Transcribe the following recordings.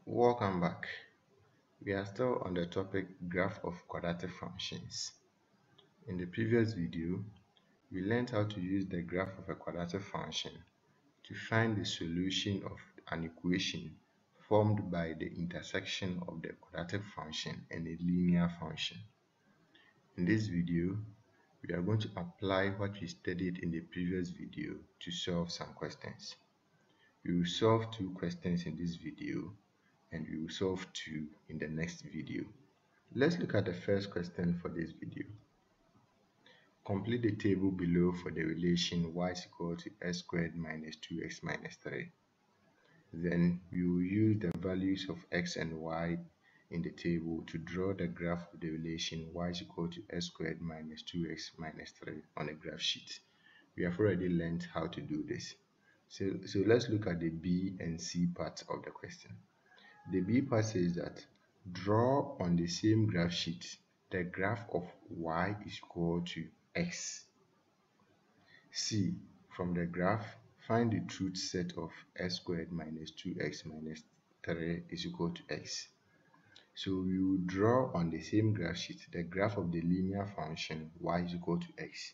Welcome back. We are still on the topic graph of quadratic functions. In the previous video, we learned how to use the graph of a quadratic function to find the solution of an equation formed by the intersection of the quadratic function and a linear function. In this video, we are going to apply what we studied in the previous video to solve some questions. We will solve two questions in this video and we will solve two in the next video. Let's look at the first question for this video. Complete the table below for the relation y is equal to x squared minus 2x minus 3. Then we will use the values of x and y in the table to draw the graph of the relation y is equal to x squared minus 2x minus 3 on a graph sheet. We have already learned how to do this. So let's look at the B and C part of the question. The B part says that draw on the same graph sheet the graph of y is equal to x. C. From the graph, find the truth set of x squared minus 2x minus 3 is equal to x. So we will draw on the same graph sheet the graph of the linear function y is equal to x.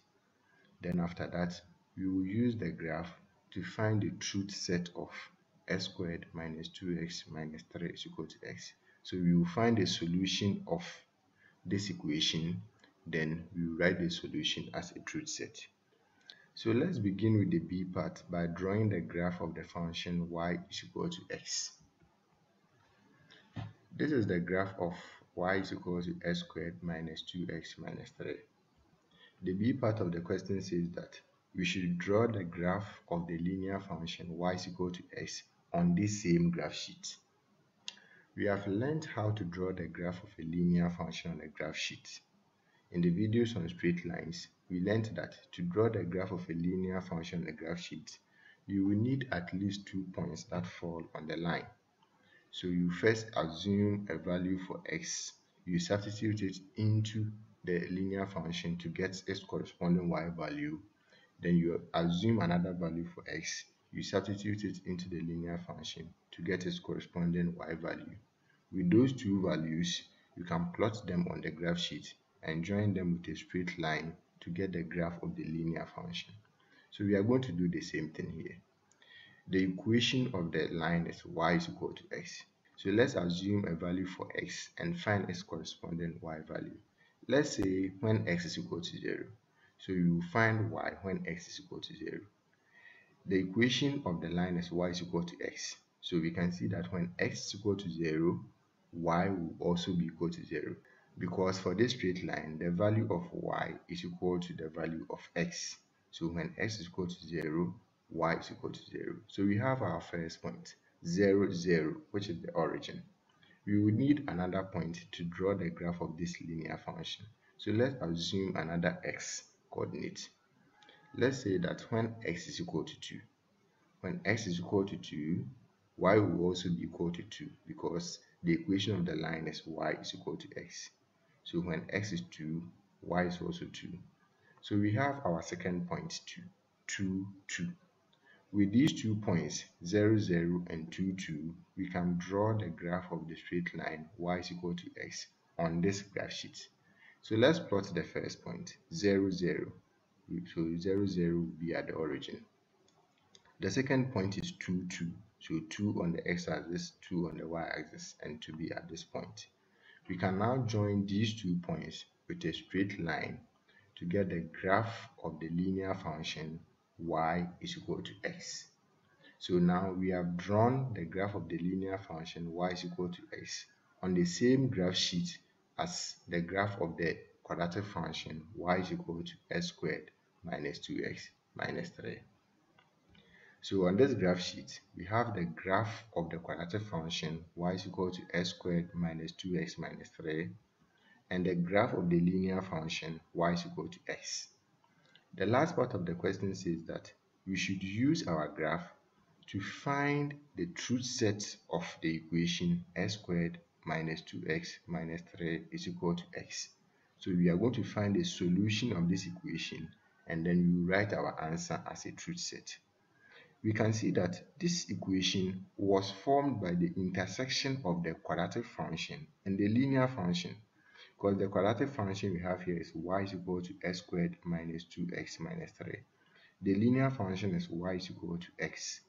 Then after that, we will use the graph to find the truth set of x squared minus 2x minus 3 is equal to x. So we will find the solution of this equation, then we will write the solution as a truth set. So let's begin with the B part by drawing the graph of the function y is equal to x. This is the graph of y is equal to x squared minus 2x minus 3. The B part of the question says that we should draw the graph of the linear function y is equal to x on this same graph sheet. We have learned how to draw the graph of a linear function on a graph sheet. In the videos on straight lines, we learned that to draw the graph of a linear function on a graph sheet, you will need at least 2 points that fall on the line. So you first assume a value for x, you substitute it into the linear function to get its corresponding y value. Then you assume another value for x, you substitute it into the linear function to get its corresponding y value. With those two values, you can plot them on the graph sheet and join them with a straight line to get the graph of the linear function. So we are going to do the same thing here. The equation of the line is y is equal to x. So let's assume a value for x and find its corresponding y value. Let's say when x is equal to 0. So you will find y when x is equal to 0. The equation of the line is y is equal to x. So we can see that when x is equal to 0, y will also be equal to 0. Because for this straight line, the value of y is equal to the value of x. So when x is equal to 0, y is equal to 0. So we have our first point, 0, 0, which is the origin. We will need another point to draw the graph of this linear function. So let's assume another x coordinate. Let's say that when x is equal to 2, when x is equal to 2, y will also be equal to 2 because the equation of the line is y is equal to x. So when x is 2, y is also 2. So we have our second point 2, 2, 2. With these 2 points, 0, 0 and 2, 2, we can draw the graph of the straight line y is equal to x on this graph sheet. So let's plot the first point, 0, 0. So 0, 0 will be at the origin. The second point is 2, 2. So 2 on the x-axis, 2 on the y-axis, and to be at this point. We can now join these 2 points with a straight line to get the graph of the linear function y is equal to x. So now we have drawn the graph of the linear function y is equal to x on the same graph sheet as the graph of the quadratic function y is equal to x squared minus 2x minus 3. So on this graph sheet, we have the graph of the quadratic function y is equal to x squared minus 2x minus 3 and the graph of the linear function y is equal to x. The last part of the question says that we should use our graph to find the truth set of the equation x squared minus 2x minus 3 is equal to x. So we are going to find the solution of this equation and then we will write our answer as a truth set. we can see that this equation was formed by the intersection of the quadratic function and the linear function, because the quadratic function we have here is y is equal to x squared minus 2x minus 3. The linear function is y is equal to x.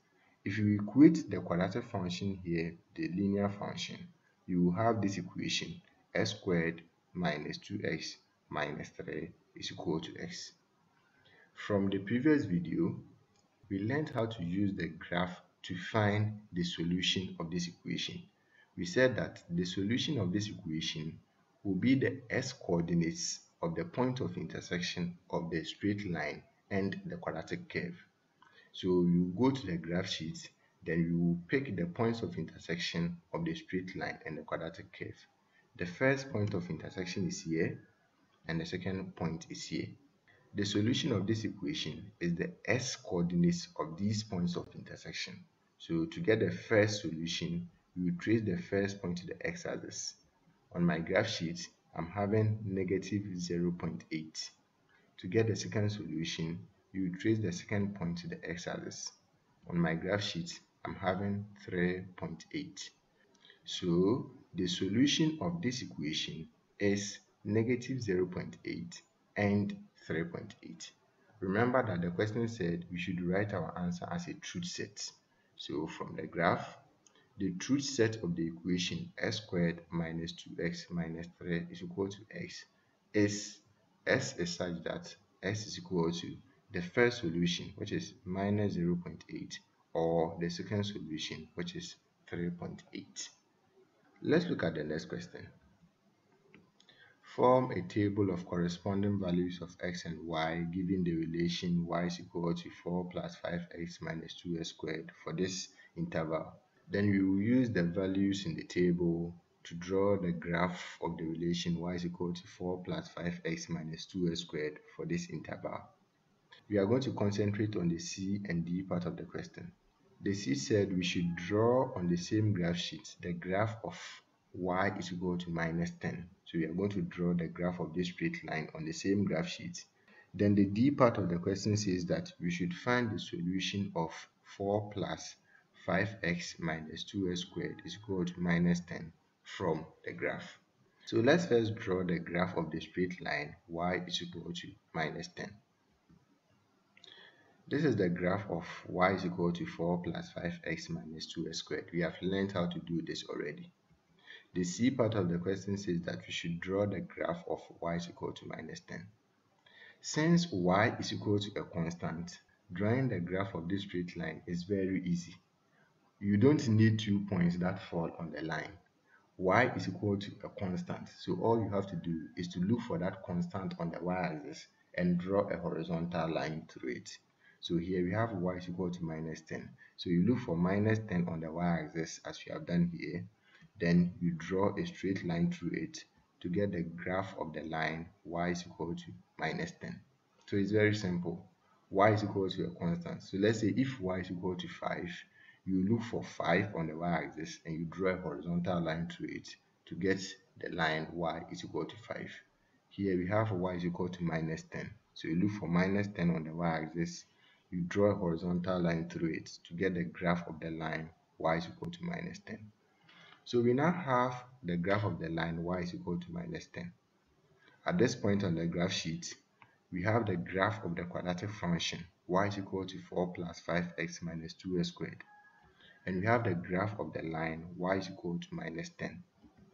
If you equate the quadratic function here, the linear function, you will have this equation: x squared minus 2x minus 3 is equal to x. From the previous video, we learned how to use the graph to find the solution of this equation. We said that the solution of this equation will be the x coordinates of the point of intersection of the straight line and the quadratic curve. So you go to the graph sheet, then you will pick the points of intersection of the straight line and the quadratic curve. The first point of intersection is here, and the second point is here. The solution of this equation is the x coordinates of these points of intersection. So to get the first solution, we will trace the first point to the x-axis. On my graph sheet, I'm having negative 0.8. To get the second solution, you will trace the second point to the x-axis. On my graph sheet, I'm having 3.8. So the solution of this equation is negative 0.8 and 3.8. Remember that the question said we should write our answer as a truth set. So from the graph, the truth set of the equation x squared minus 2x minus 3 is equal to x is s is such that s is equal to the first solution, which is minus 0.8, or the second solution, which is 3.8. Let's look at the next question. Form a table of corresponding values of x and y given the relation y is equal to 4 plus 5x minus 2x squared for this interval. Then we will use the values in the table to draw the graph of the relation y is equal to 4 plus 5x minus 2x squared for this interval. We are going to concentrate on the C and D part of the question. The C said we should draw on the same graph sheet the graph of y is equal to minus 10. So we are going to draw the graph of this straight line on the same graph sheet. Then the D part of the question says that we should find the solution of 4 plus 5x minus 2x squared is equal to minus 10 from the graph. So let's first draw the graph of the straight line y is equal to minus 10. This is the graph of y is equal to 4 plus 5x minus 2x squared. We have learned how to do this already. The C part of the question says that we should draw the graph of y is equal to minus 10. Since y is equal to a constant, drawing the graph of this straight line is very easy. You don't need 2 points that fall on the line. Y is equal to a constant, so all you have to do is to look for that constant on the y-axis and draw a horizontal line through it. So here we have y is equal to minus 10. So you look for minus 10 on the y-axis as we have done here. Then you draw a straight line through it to get the graph of the line y is equal to minus 10. So it's very simple. Y is equal to a constant. So let's say if y is equal to 5, you look for 5 on the y-axis and you draw a horizontal line through it to get the line y is equal to 5. Here we have y is equal to minus 10. So you look for minus 10 on the y-axis, you draw a horizontal line through it to get the graph of the line y is equal to minus 10. So we now have the graph of the line y is equal to minus 10. At this point on the graph sheet, we have the graph of the quadratic function y is equal to 4 plus 5x minus 2x squared. And we have the graph of the line y is equal to minus 10.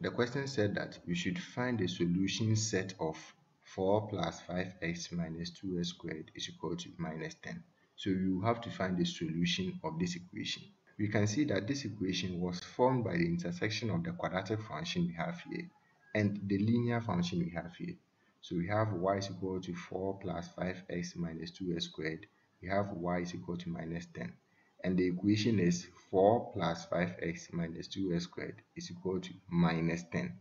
The question said that we should find the solution set of 4 plus 5x minus 2x squared is equal to minus 10. So you have to find the solution of this equation. We can see that this equation was formed by the intersection of the quadratic function we have here and the linear function we have here. So we have y is equal to 4 plus 5x minus 2x squared. We have y is equal to minus 10. And the equation is 4 plus 5x minus 2x squared is equal to minus 10.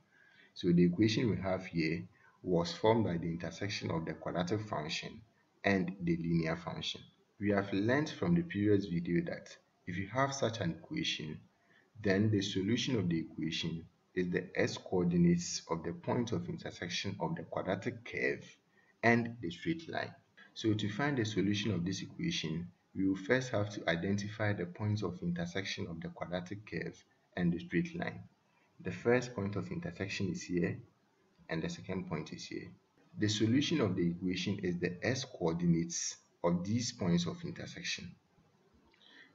So the equation we have here was formed by the intersection of the quadratic function and the linear function. We have learned from the previous video that if you have such an equation, then the solution of the equation is the x coordinates of the point of intersection of the quadratic curve and the straight line. So to find the solution of this equation, we will first have to identify the points of intersection of the quadratic curve and the straight line. The first point of intersection is here, and the second point is here. The solution of the equation is the x coordinates of these points of intersection.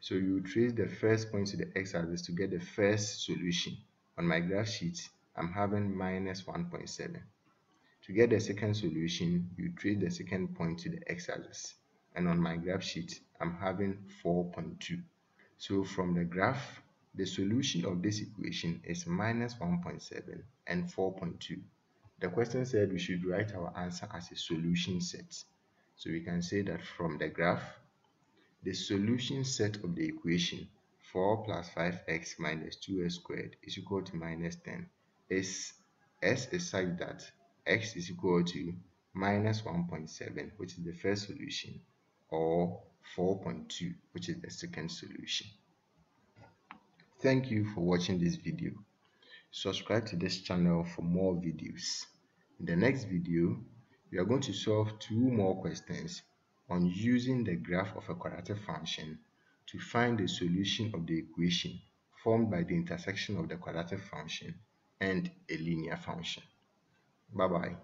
So you trace the first point to the x-axis to get the first solution. On my graph sheet, I'm having minus 1.7. To get the second solution, you trace the second point to the x-axis. And on my graph sheet, I'm having 4.2. So from the graph, the solution of this equation is minus 1.7 and 4.2. The question said we should write our answer as a solution set. So we can say that from the graph, the solution set of the equation 4 plus 5x minus 2x squared is equal to minus 10 is S is such that x is equal to minus 1.7, which is the first solution, or 4.2, which is the second solution. Thank you for watching this video. Subscribe to this channel for more videos. In the next video, we are going to solve two more questions on using the graph of a quadratic function to find the solution of the equation formed by the intersection of the quadratic function and a linear function. Bye bye.